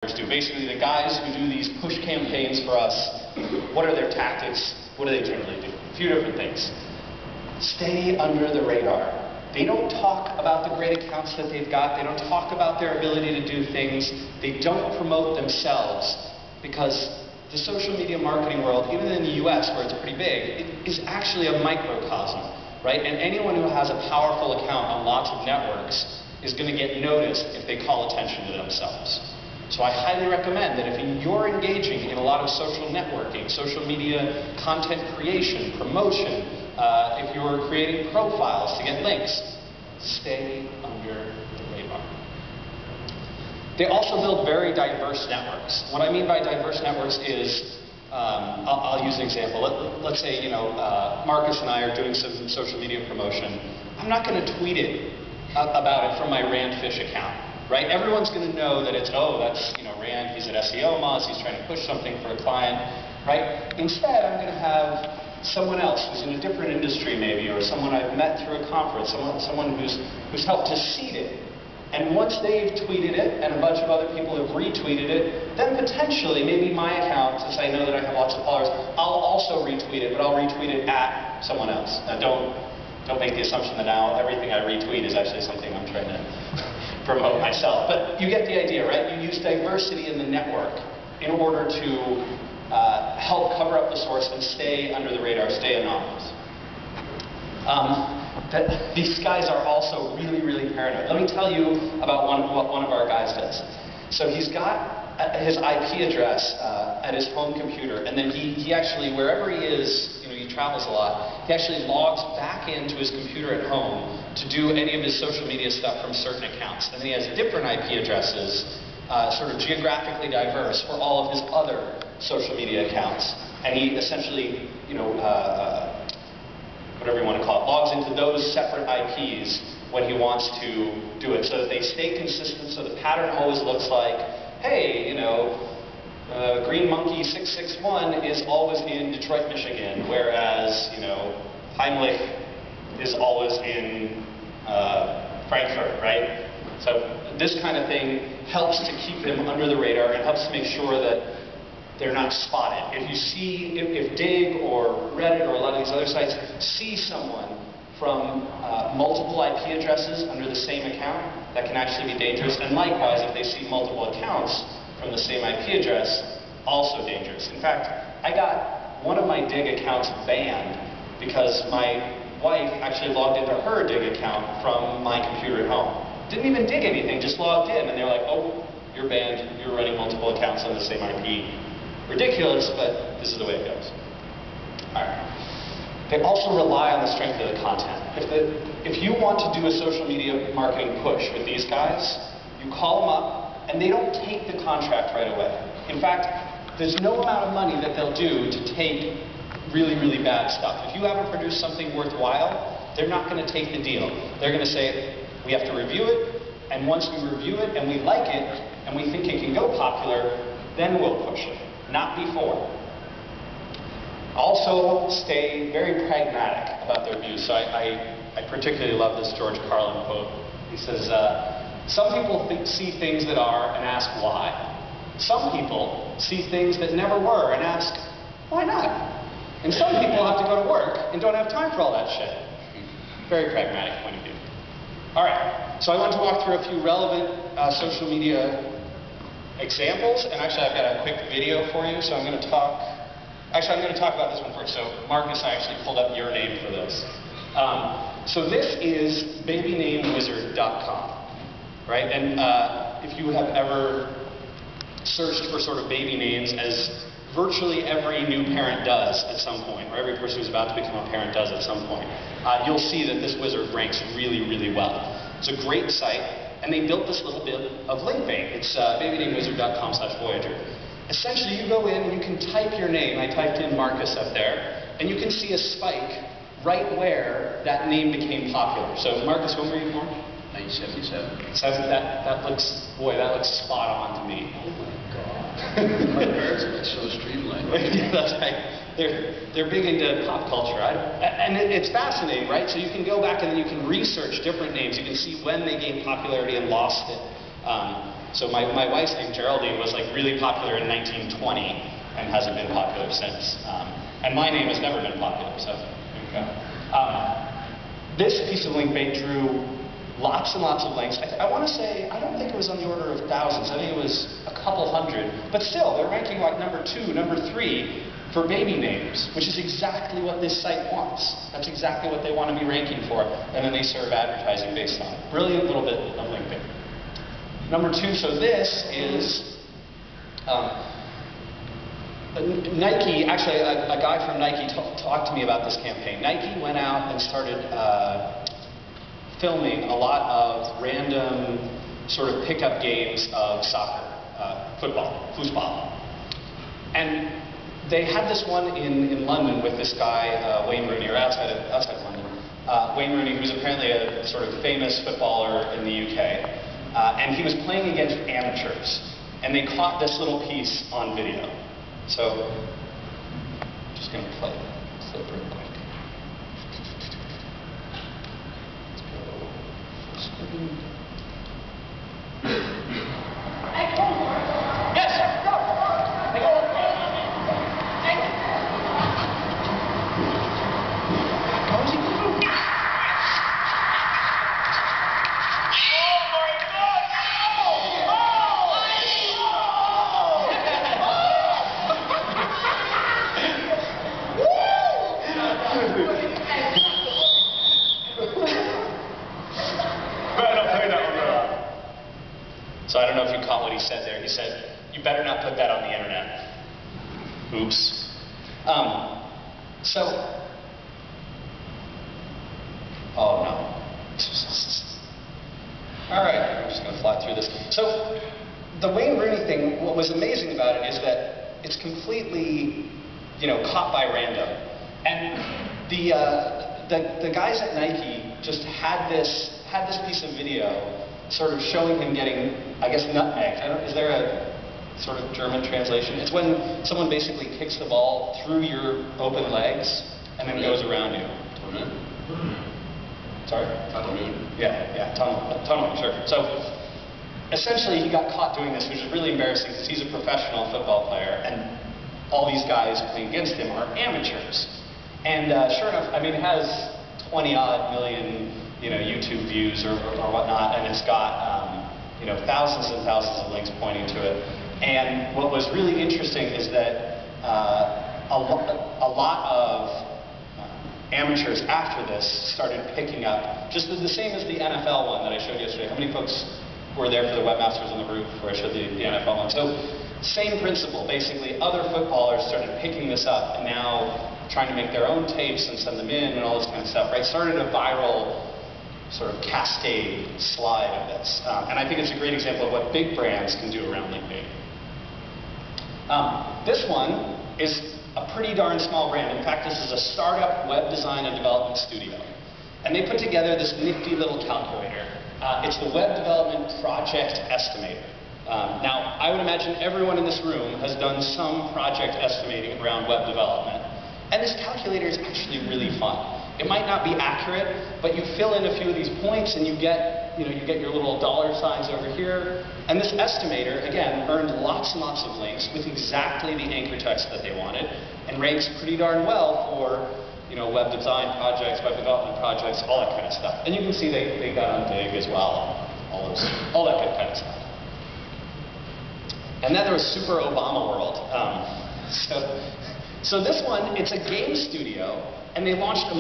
do. Basically, the guys who do these push campaigns for us, what are their tactics? What do they generally do? A few different things. Stay under the radar. They don't talk about the great accounts that they've got. They don't talk about their ability to do things. They don't promote themselves, because the social media marketing world, even in the US where it's pretty big, it is actually a microcosm, right? And anyone who has a powerful account on lots of networks is going to get noticed if they call attention to themselves. So I highly recommend that if you're engaging in a lot of social networking, social media content creation, promotion, if you're creating profiles to get links, stay under the radar. They also build very diverse networks. What I mean by diverse networks is, I'll use an example. Let's say, Marcus and I are doing some social media promotion. I'm not going to tweet it about it from my Randfish account, right? Everyone's going to know that it's, oh, that's, Rand, he's at SEO Moz, he's trying to push something for a client, right? Instead, I'm going to have someone else who's in a different industry maybe, or someone I've met through a conference, someone who's helped to seed it. And once they've tweeted it, and a bunch of other people have retweeted it, then potentially, maybe my account, since I know that I have lots of followers, I'll also retweet it, but I'll retweet it at someone else. Now don't make the assumption that now everything I retweet is actually something I'm trying to promote myself. But you get the idea, right? You use diversity in the network in order to help cover up the source and stay under the radar, stay anonymous. These guys are also really, really paranoid. Let me tell you about what one of our guys does. So he's got his IP address at his home computer, and then he actually, wherever he is, he travels a lot, he actually logs back into his computer at home to do any of his social media stuff from certain accounts. And then he has different IP addresses, sort of geographically diverse, for all of his other social media accounts. And he essentially, whatever you want to call it, logs into those separate IPs when he wants to do it, so that they stay consistent, so the pattern always looks like, hey, Green Monkey 661 is always in Detroit, Michigan, whereas, Heimlich is always in Frankfurt, right? So this kind of thing helps to keep them under the radar and helps to make sure that they're not spotted. If you see, if Dig or Reddit or a lot of these other sites see someone from multiple IP addresses under the same account, that can actually be dangerous. And likewise, if they see multiple accounts from the same IP address, also dangerous. In fact, I got one of my Dig accounts banned because my wife actually logged into her Dig account from my computer at home. Didn't even dig anything, just logged in, and they were like, oh, you're banned, you're running multiple accounts on the same IP. Ridiculous, but this is the way it goes. All right. They also rely on the strength of the content. If you want to do a social media marketing push with these guys, you call them up, and they don't take the contract right away. In fact, there's no amount of money that they'll do to take really, really bad stuff. If you haven't produced something worthwhile, they're not going to take the deal. They're going to say, we have to review it, and once we review it and we like it, and we think it can go popular, then we'll push it. Not before. Also, stay very pragmatic about their views. So I particularly love this George Carlin quote. He says, some people see things that are and ask why. Some people see things that never were and ask, why not? And some people have to go to work and don't have time for all that shit. Very pragmatic point of view. All right, so I want to walk through a few relevant social media examples, and actually I've got a quick video for you, so I'm going to talk about this one first. So Marcus, I actually pulled up your name for this. So this is babynamewizard.com, right? And if you have ever searched for sort of baby names, as virtually every new parent does at some point, or every person who's about to become a parent does at some point, you'll see that this wizard ranks really, really well. It's a great site. And they built this little bit of link bait. It's babynamewizard.com/Voyager. Essentially, you go in and you can type your name. I typed in Marcus up there, and you can see a spike right where that name became popular. So, Marcus, when were you born? 1977. So that looks spot on to me. Oh my God. My parents are so streamlined. Yeah, that's right. They're big into pop culture, and it's fascinating, right? So you can go back and then you can research different names. You can see when they gained popularity and lost it. So my wife's name, Geraldine, was like really popular in 1920 and hasn't been popular since. And my name has never been popular, so there you go. This piece of link bait drew lots and lots of links. I want to say, I don't think it was on the order of thousands. I think it was a couple hundred. But still, they're ranking like number 2, number 3 for baby names, which is exactly what this site wants. That's exactly what they want to be ranking for. And then they serve advertising based on it. Brilliant little bit of link bait. Number 2, so this is Nike. Actually, a guy from Nike talked to me about this campaign. Nike went out and started filming a lot of random sort of pickup games of soccer, football. And they had this one in London with this guy, Wayne Rooney, or outside of London. Wayne Rooney, who's apparently a sort of famous footballer in the UK. And he was playing against amateurs. And they caught this little piece on video. So, I'm just going to play the clip real quick. Let's go. Screen. Yes, sir, go! So I don't know if you caught what he said there. He said, "You better not put that on the internet." Oops. Oh no. All right, I'm just going to fly through this. So the Wayne Rooney thing, what was amazing about it is that it's completely, caught by random. And the guys at Nike just had this piece of video sort of showing him getting, I guess, nutmegged. Is there a sort of German translation? It's when someone basically kicks the ball through your open legs and then goes around you. Sorry? Tunneling. Yeah, tunneling, sure. So essentially he got caught doing this, which is really embarrassing because he's a professional football player and all these guys playing against him are amateurs. And sure enough, I mean, it has 20-odd million YouTube views or whatnot, and it's got thousands and thousands of links pointing to it. And what was really interesting is that a lot of amateurs after this started picking up, just the same as the NFL one that I showed yesterday. How many folks were there for the Webmasters on the Roof where I showed the NFL one? So same principle, basically. Other footballers started picking this up and now trying to make their own tapes and send them in and all this kind of stuff, right? Started a viral sort of cascade slide of this. And I think it's a great example of what big brands can do around link bait. This one is a pretty darn small brand. In fact, this is a startup web design and development studio. And they put together this nifty little calculator. It's the Web Development Project Estimator. Now, I would imagine everyone in this room has done some project estimating around web development. And this calculator is actually really fun. It might not be accurate, but you fill in a few of these points and you get your little dollar signs over here. And this estimator, again, earned lots and lots of links with exactly the anchor text that they wanted and ranks pretty darn well for web design projects, web development projects, all that kind of stuff. And you can see they got on big as well, all that good kind of stuff. And then there was Super Obama World. So this one, it's a game studio, and they launched a